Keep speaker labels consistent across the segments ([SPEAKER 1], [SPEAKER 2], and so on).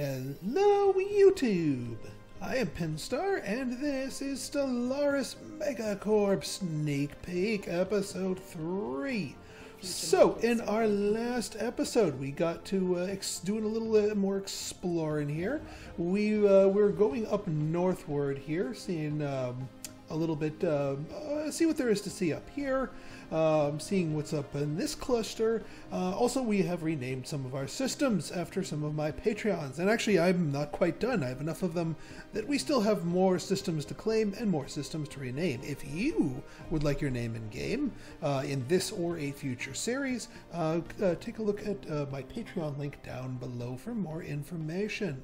[SPEAKER 1] Hello YouTube! I am Pinstar and this is Stellaris Megacorp Sneak Peek Episode 3. So, in our last episode we got to doing a little more exploring here. We're going up northward here, seeing a little bit, see what there is to see up here. Seeing what's up in this cluster. Also, we have renamed some of our systems after some of my Patreons. And actually, I'm not quite done. I have enough of them that we still have more systems to claim and more systems to rename. If you would like your name in game, in this or a future series, take a look at my Patreon link down below for more information.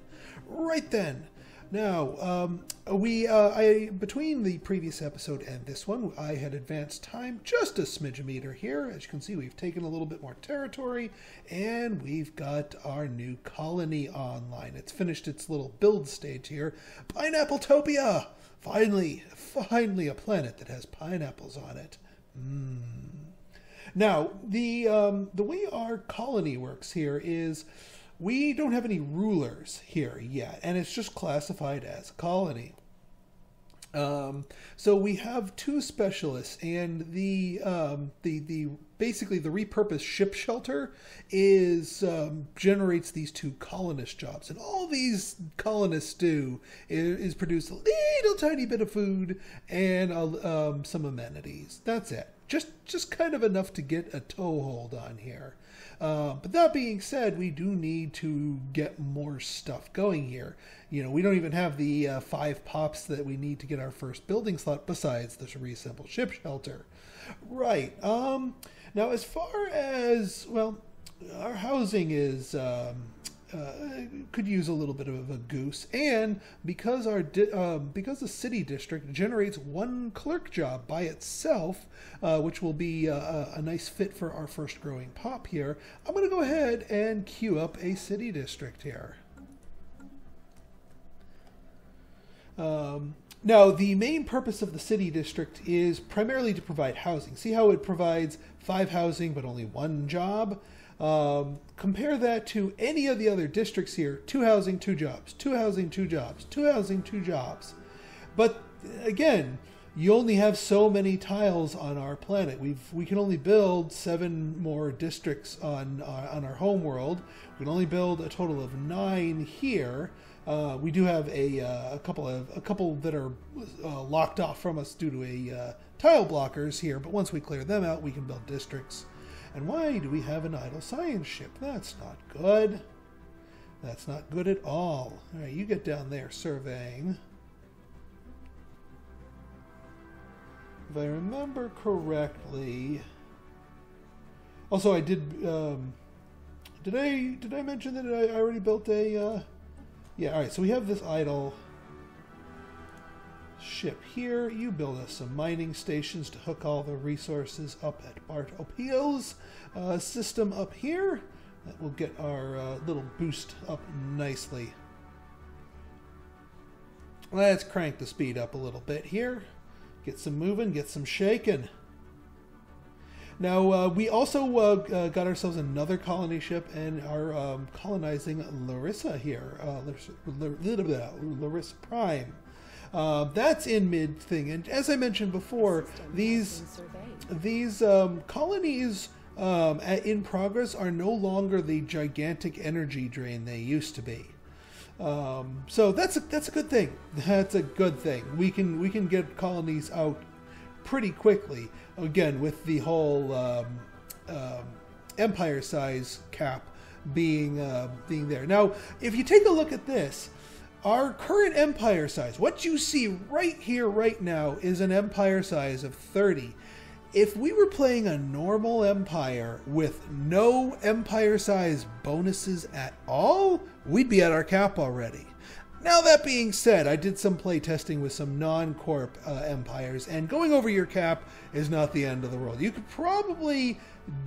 [SPEAKER 1] Right then. Now, between the previous episode and this one, I had advanced time just a smidge-meter here. As you can see, we've taken a little bit more territory, and we've got our new colony online. It's finished its little build stage here. Pineappletopia! Finally a planet that has pineapples on it. Now, the way our colony works here is we don't have any rulers here yet, and it's just classified as a colony. So we have two specialists, and basically the repurposed ship shelter is generates these two colonist jobs, and all these colonists do is produce a little tiny bit of food and some amenities. That's it. Just kind of enough to get a toehold on here. But that being said, we do need to get more stuff going here. You know, we don't even have the 5 pops that we need to get our first building slot besides the reassembled ship shelter. Right. Now, as far as, well, our housing is could use a little bit of a goose, and because because the city district generates 1 clerk job by itself, which will be a nice fit for our first growing pop here, I'm going to go ahead and queue up a city district here. Now, the main purpose of the city district is primarily to provide housing. See how it provides 5 housing but only 1 job? Compare that to any of the other districts here. 2 housing, 2 jobs, 2 housing, 2 jobs, 2 housing, 2 jobs. But again, you only have so many tiles on our planet. We can only build 7 more districts on our home world. We can only build a total of 9 here. We do have a couple that are locked off from us due to tile blockers here, but once we clear them out, we can build districts. And why do we have an idle science ship? That's not good. That's not good at all. All right, you get down there surveying. If I remember correctly. Also, I did. Did I mention that I already built a? Yeah. All right. So we have this idle ship here. You build us some mining stations to hook all the resources up at Bartopio's system up here. That will get our little boost up nicely. Let's crank the speed up a little bit here. Get some moving, get some shaking. Now, we also got ourselves another colony ship and are colonizing Larissa here. Larissa Prime. That's in mid thing, and as I mentioned before, these colonies in progress are no longer the gigantic energy drain they used to be. So that's a good thing. That's a good thing. We can get colonies out pretty quickly. Again, with the whole empire size cap being there. Now, if you take a look at this. Our current empire size, what you see right here, right now, is an empire size of 30. If we were playing a normal empire with no empire size bonuses at all, we'd be at our cap already. Now, that being said, I did some play testing with some non-corp empires, and going over your cap is not the end of the world. You could probably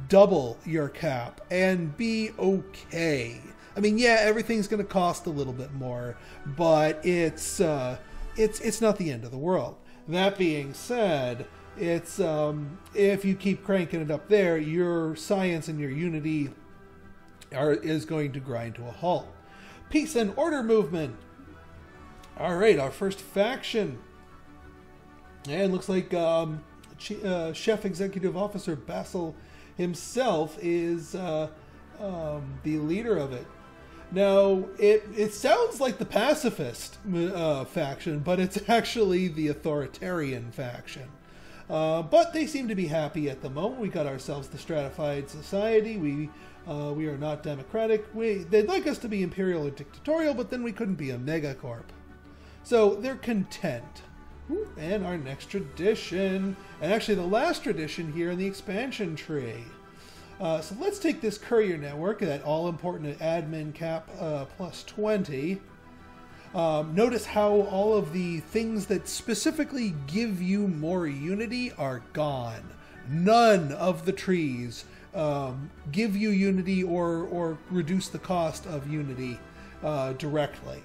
[SPEAKER 1] double your cap and be okay. I mean, yeah, everything's going to cost a little bit more, but it's not the end of the world. That being said, it's if you keep cranking it up there, your science and your unity is going to grind to a halt. Peace and order movement. All right, our first faction. And looks like Chef Executive Officer Basil himself is the leader of it. Now, it sounds like the pacifist faction, but it's actually the authoritarian faction. But they seem to be happy at the moment. We got ourselves the stratified society. We are not democratic. They'd like us to be imperial or dictatorial, but then we couldn't be a megacorp. So they're content. And our next tradition, and actually the last tradition here in the expansion tree. So let's take this courier network, that all-important admin cap plus 20. Notice how all of the things that specifically give you more unity are gone. None of the trees give you unity or reduce the cost of unity directly.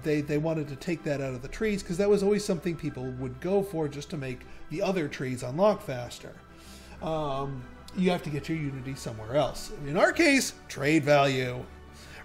[SPEAKER 1] They wanted to take that out of the trees because that was always something people would go for just to make the other trees unlock faster. You have to get your unity somewhere else. In our case, trade value.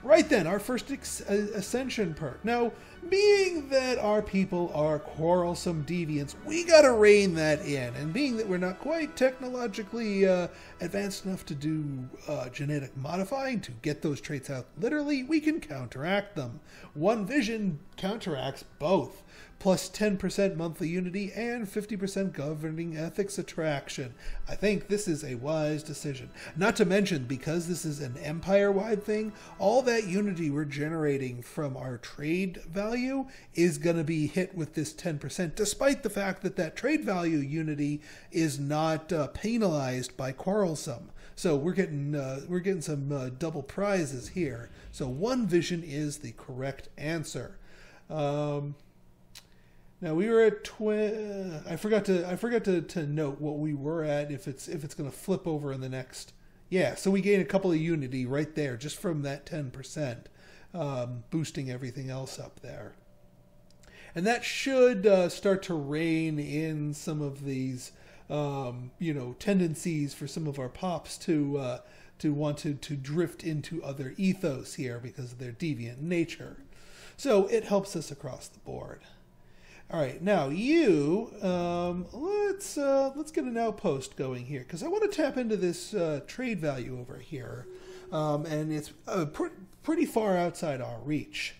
[SPEAKER 1] Right then, our first ascension perk. Now, being that our people are quarrelsome deviants, we gotta rein that in. And being that we're not quite technologically advanced enough to do genetic modifying to get those traits out literally, we can counteract them. One vision counteracts both. Plus 10% monthly unity and 50% governing ethics attraction. I think this is a wise decision. Not to mention, because this is an empire-wide thing, all that unity we're generating from our trade value is going to be hit with this 10%, despite the fact that that trade value unity is not penalized by quarrelsome. So we're getting some double prizes here. So one vision is the correct answer. Now we were at I forgot to note what we were at if it's going to flip over in the next. Yeah, so we gain a couple of unity right there just from that 10%, boosting everything else up there. And that should start to rein in some of these tendencies for some of our pops to want to drift into other ethos here because of their deviant nature. So it helps us across the board. All right, now you, let's get an outpost going here because I want to tap into this trade value over here, and it's pretty far outside our reach.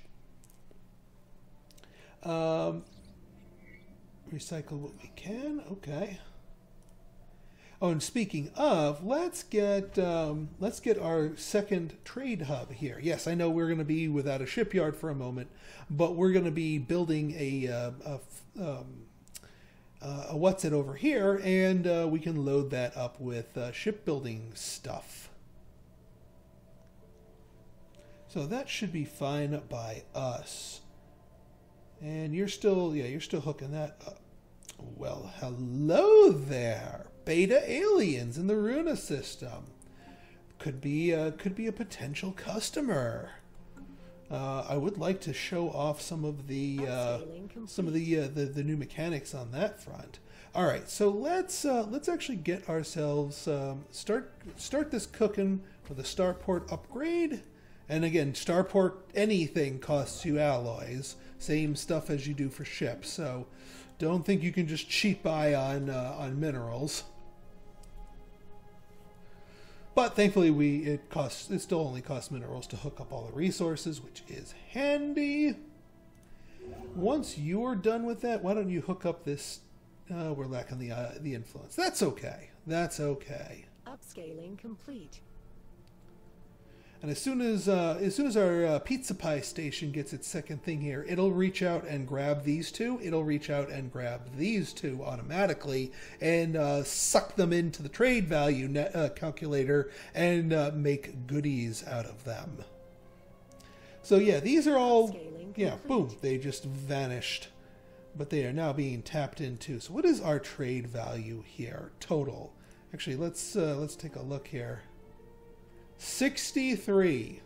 [SPEAKER 1] Recycle what we can. Okay. Oh, and speaking of, let's get our second trade hub here. Yes, I know we're going to be without a shipyard for a moment, but we're going to be building a what's it over here, and we can load that up with shipbuilding stuff. So that should be fine by us. And you're still hooking that up. Well, hello there. Beta aliens in the Runa system could be a potential customer. I would like to show off some of the new mechanics on that front. All right, so let's actually get ourselves start this cooking for the starport upgrade. And again, starport anything costs you alloys, same stuff as you do for ships. So don't think you can just cheat by on minerals. But thankfully, it still only costs minerals to hook up all the resources, which is handy. Once you're done with that, why don't you hook up this? We're lacking the influence. That's okay. That's okay.
[SPEAKER 2] Upscaling complete.
[SPEAKER 1] And as soon as our pizza pie station gets its second thing here, it'll reach out and grab these two. It'll reach out and grab these two automatically and suck them into the trade value calculator and make goodies out of them. So yeah, these are all, yeah, boom, they just vanished. But they are now being tapped into. So what is our trade value here, total? Actually, let's take a look here. 63.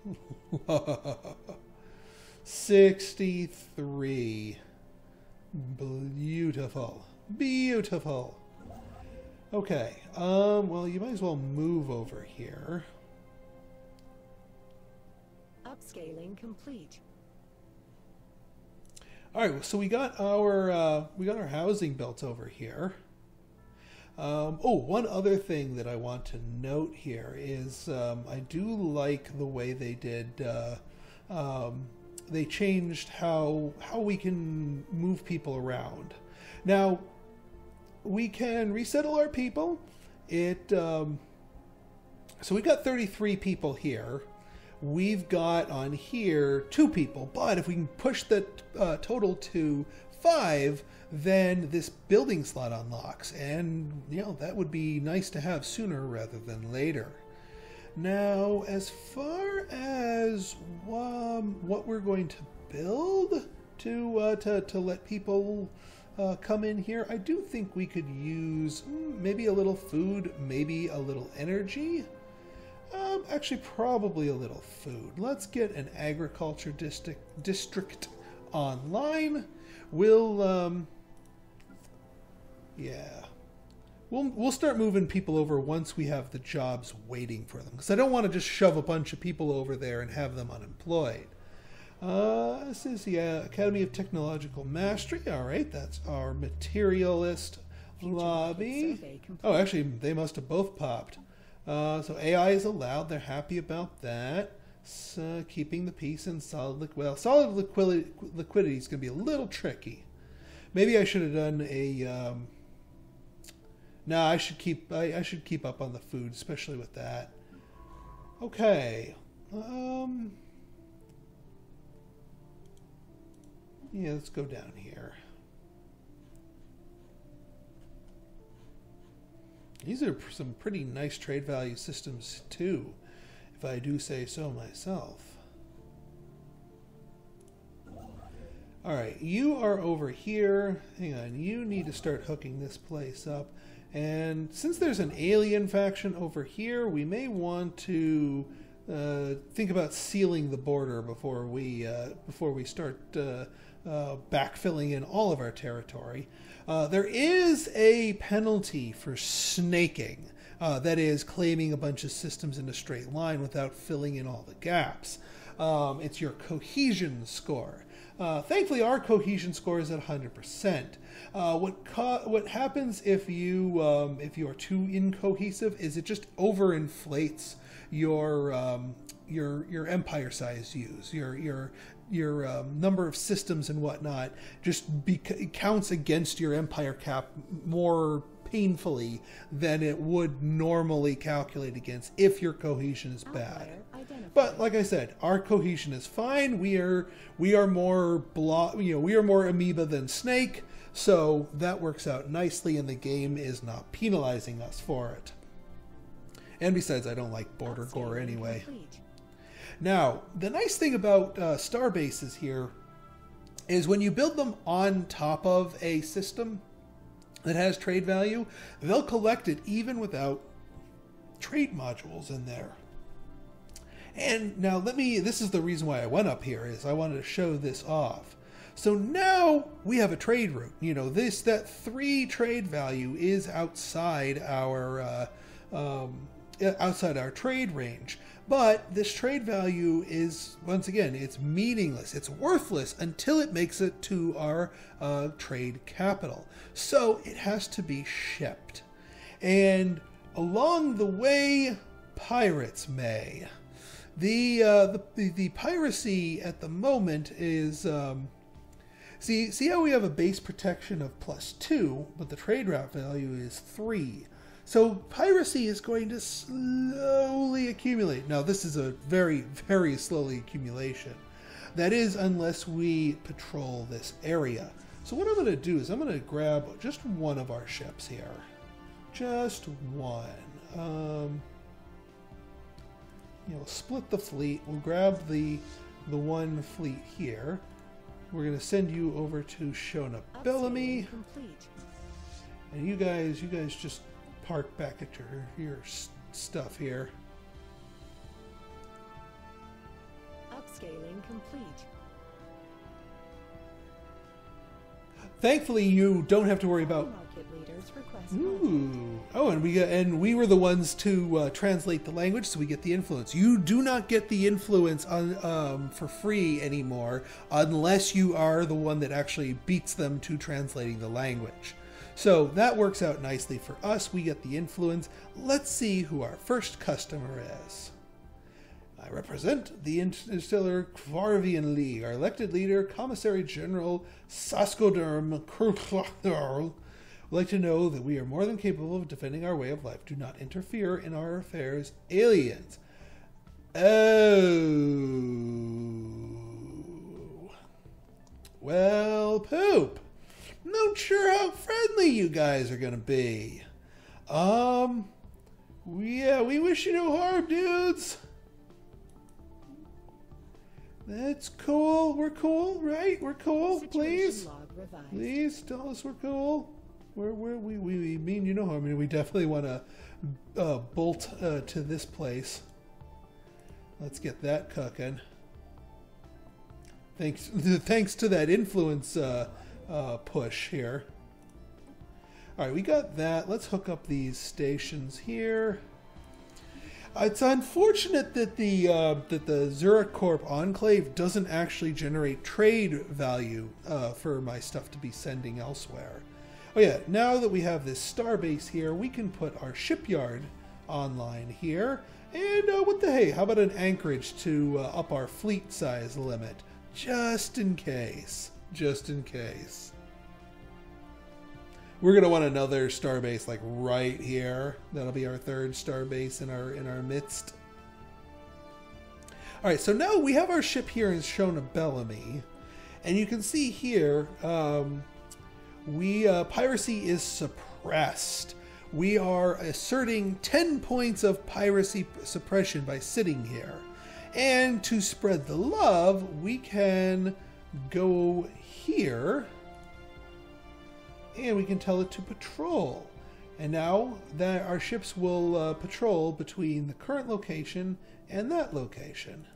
[SPEAKER 1] 63. Beautiful. Beautiful. Okay. Well, you might as well move over here.
[SPEAKER 2] Upscaling complete.
[SPEAKER 1] All right, so we got our housing built over here. Oh, one other thing that I want to note here is I do like the way they did. They changed how we can move people around. Now we can resettle our people. So we've got 33 people here. We've got on here 2 people, but if we can push the total to 5, then this building slot unlocks, and that would be nice to have sooner rather than later. Now, as far as what we're going to build to let people come in here, I do think we could use maybe a little food, maybe a little energy. Actually, probably a little food. Let's get an agriculture district online. We'll start moving people over once we have the jobs waiting for them, because I don't want to just shove a bunch of people over there and have them unemployed. This is the Academy of Technological Mastery. All right, that's our materialist lobby. Oh, actually, they must have both popped. So AI is allowed. They're happy about that. So keeping the peace and solid liquidity. Well, solid liquidity is going to be a little tricky. Maybe I should have done a. No, I should keep up on the food, especially with that. Okay. Yeah, let's go down here. These are some pretty nice trade value systems too, if I do say so myself. All right, you are over here. Hang on, you need to start hooking this place up. And since there's an alien faction over here, we may want to think about sealing the border before we start backfilling in all of our territory. There is a penalty for snaking, that is claiming a bunch of systems in a straight line without filling in all the gaps. It's your cohesion score. Thankfully, our cohesion score is at 100%. What happens if you are too incohesive is it just overinflates your empire size use, your number of systems and whatnot. It counts against your empire cap more painfully than it would normally calculate against if your cohesion is bad. But like I said, our cohesion is fine. We are more we are more amoeba than snake, so that works out nicely, and the game is not penalizing us for it. And besides, I don't like border gore anyway. Now, the nice thing about star bases here is when you build them on top of a system that has trade value, they'll collect it even without trade modules in there. And now this is the reason why I went up here, is I wanted to show this off. So now we have a trade route. That 3 trade value is outside our trade range. But this trade value is, once again, it's meaningless. It's worthless until it makes it to our trade capital. So it has to be shipped. And along the way, pirates may. The piracy at the moment is see how we have a base protection of +2, but the trade route value is 3. So piracy is going to slowly accumulate. Now this is a very, very slowly accumulation. That is, unless we patrol this area. So what I'm going to do is I'm going to grab just one of our ships here. Just one. Split the fleet. We'll grab the one fleet here. We're going to send you over to Shona Bellamy. And you guys just park back at your stuff here.
[SPEAKER 2] Upscaling complete.
[SPEAKER 1] Thankfully, you don't have to worry about
[SPEAKER 2] leaders request contact.
[SPEAKER 1] Ooh. Oh, and we were the ones to translate the language, so we get the influence. You do not get the influence on for free anymore unless you are the one that actually beats them to translating the language. So that works out nicely for us. We get the influence. Let's see who our first customer is. I represent the Interstellar Kvarvian League. Our elected leader, Commissary General Saskoderm Kurklarl, would like to know that we are more than capable of defending our way of life. Do not interfere in our affairs, aliens. Oh. Well, poop. Not sure how friendly you guys are going to be. Yeah, we wish you no harm, dudes. That's cool. We're cool, right? We're cool. Please, please tell us we're cool. We mean you no harm. I mean, we definitely want to bolt to this place. Let's get that cooking. Thanks to that influence push here. All right, we got that. Let's hook up these stations here. It's unfortunate that the Megacorp Enclave doesn't actually generate trade value for my stuff to be sending elsewhere. Oh yeah, now that we have this starbase here, we can put our shipyard online here. And what the hey, how about an anchorage to up our fleet size limit? Just in case. Just in case. We're going to want another starbase like right here. That'll be our third starbase in our midst. All right, so now we have our ship here in Shona Bellamy. And you can see here, piracy is suppressed. We are asserting 10 points of piracy suppression by sitting here. And to spread the love, we can go here. And we can tell it to patrol. And now that our ships will patrol between the current location and that location.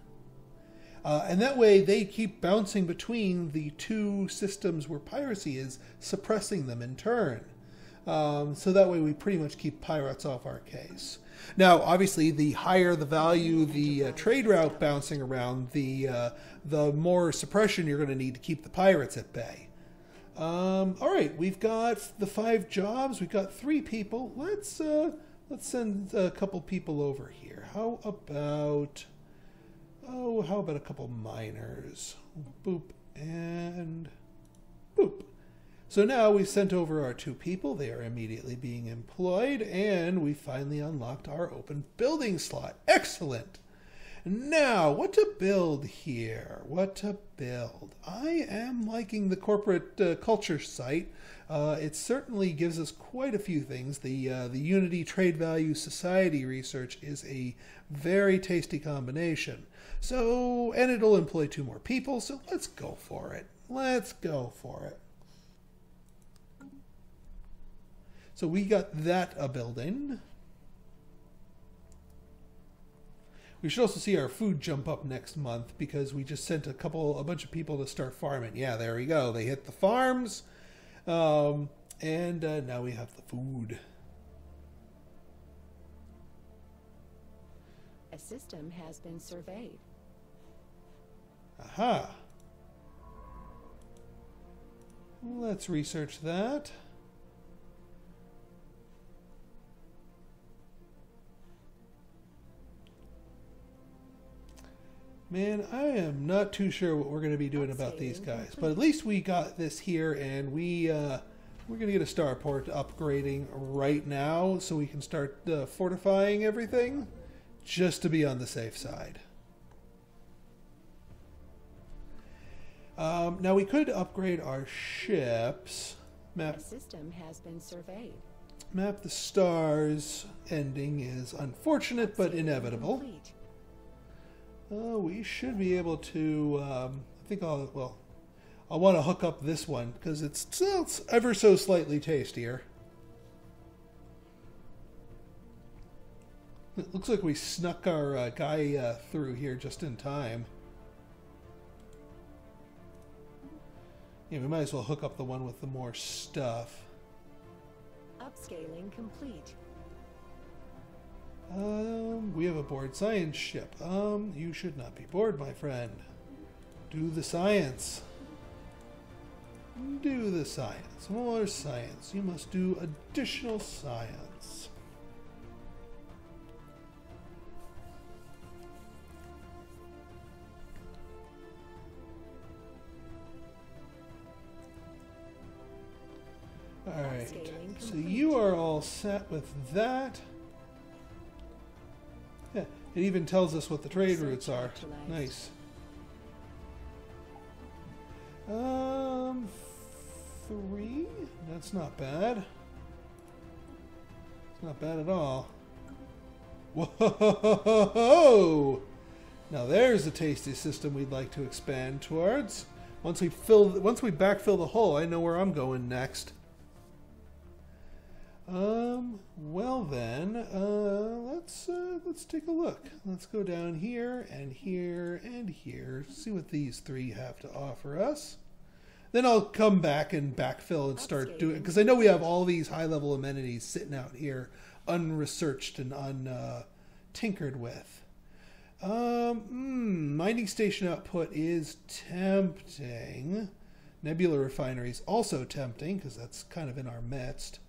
[SPEAKER 1] And that way they keep bouncing between the two systems where piracy is, suppressing them in turn. So that way we pretty much keep pirates off our case. Now, obviously, the higher the value, the trade route bouncing around, the more suppression you're going to need to keep the pirates at bay. All right, we've got the 5 jobs. We've got 3 people. Let's send a couple people over here. How about a couple miners? Boop and boop. So now we've sent over our 2 people. They are immediately being employed, and we finally unlocked our open building slot. Excellent. Now, what to build here? What to build? I am liking the corporate culture site. It certainly gives us quite a few things. The Unity Trade Value Society research is a very tasty combination. So, and it'll employ 2 more people, so let's go for it. Let's go for it. So we got that a building. We should also see our food jump up next month because we just sent a bunch of people to start farming. Yeah, there we go. They hit the farms, and now we have the food.
[SPEAKER 2] A system has been surveyed.
[SPEAKER 1] Aha. Let's research that. Man, I am not too sure what we're going to be doing about these guys, but at least we got this here, and we're going to get a starport upgrading right now so we can start fortifying everything, just to be on the safe side. Now we could upgrade our ships.
[SPEAKER 2] A system has been surveyed.
[SPEAKER 1] Map the stars ending is unfortunate but inevitable.
[SPEAKER 2] Complete.
[SPEAKER 1] We should be able to, I think I'll want to hook up this one because it's ever so slightly tastier. It looks like we snuck our guy through here just in time. Yeah, we might as well hook up the one with the more stuff.
[SPEAKER 2] Upscaling complete.
[SPEAKER 1] We have a bored science ship. You should not be bored, my friend. Do the science. Do the science. More science. You must do additional science. Alright, so you are all set with that. Yeah, it even tells us what the trade routes are. Nice. 3? That's not bad. It's not bad at all. Whoa! Now there's a tasty system we'd like to expand towards. Once we backfill the hull, I know where I'm going next. Well then, let's take a look. Let's go down here and here and here. See what these three have to offer us. Then I'll come back and backfill and start doing, because I know we have all these high-level amenities sitting out here, unresearched and untinkered with. Mining station output is tempting. Nebula refinery is also tempting, because that's kind of in our midst.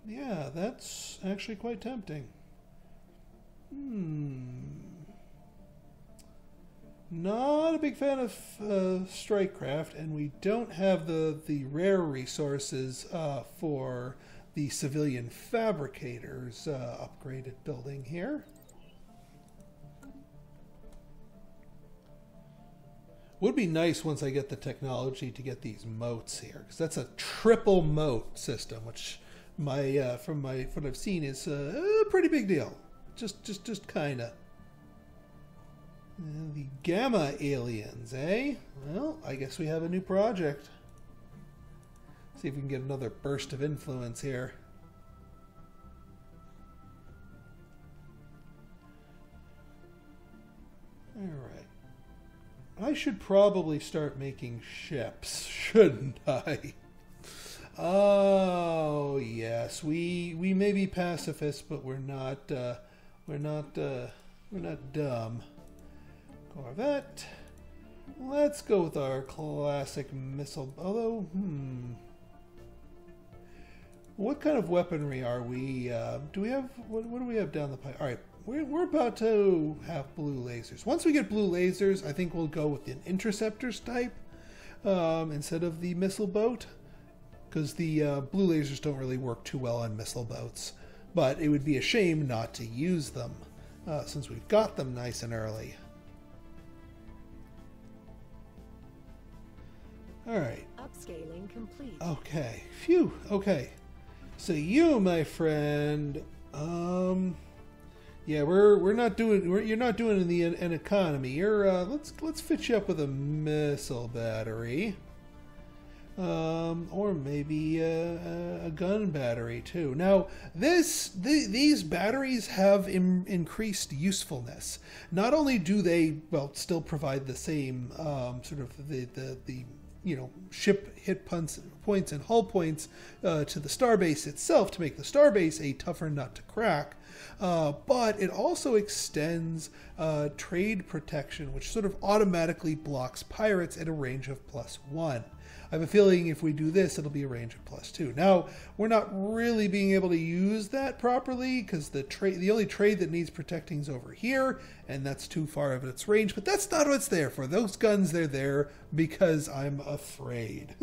[SPEAKER 1] Yeah, that's actually quite tempting. Not a big fan of Strikecraft, and we don't have the rare resources for the civilian fabricators upgraded building here. Would be nice once I get the technology to get these moats here, because that's a triple moat system, which from what I've seen is a pretty big deal. Just kinda. The Gamma aliens, eh? Well, I guess we have a new project. See if we can get another burst of influence here. Alright. I should probably start making ships, shouldn't I? Oh, yes. We may be pacifists, but we're not dumb. Corvette. Let's go with our classic missile. Although, what kind of weaponry are we? Do we have? What do we have down the pipe? All right, we're about to have blue lasers. Once we get blue lasers, I think we'll go with an interceptors type instead of the missile boat, because the blue lasers don't really work too well on missile boats. But it would be a shame not to use them since we've got them nice and early. All right.
[SPEAKER 2] Upscaling complete.
[SPEAKER 1] Okay. Phew. Okay. So you, my friend, yeah, we're not doing. You're not doing an economy. You're let's fit you up with a missile battery, or maybe a gun battery too. Now, these batteries have increased usefulness. Not only do they still provide the same sort of the ship hit points and hull points to the starbase itself to make the starbase a tougher nut to crack. But it also extends trade protection, which sort of automatically blocks pirates at a range of +1. I have a feeling if we do this, it'll be a range of +2. Now, we're not really being able to use that properly because the only trade that needs protecting is over here, and that's too far of its range. But that's not what it's there for. Those guns, they're there because I'm afraid.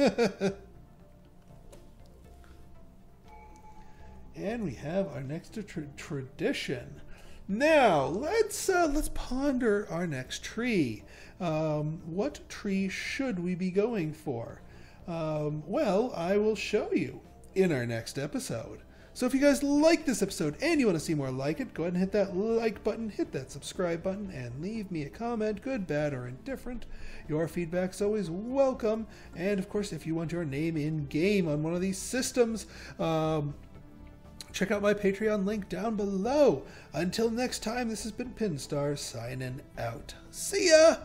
[SPEAKER 1] And we have our next tradition. Now, let's ponder our next tree. What tree should we be going for? Well, I will show you in our next episode. So if you guys like this episode and you want to see more like it, go ahead and hit that like button, hit that subscribe button, and leave me a comment, good, bad, or indifferent. Your feedback's always welcome. And of course, if you want your name in game on one of these systems, check out my Patreon link down below. Until next time, this has been Pinstar signing out. See ya!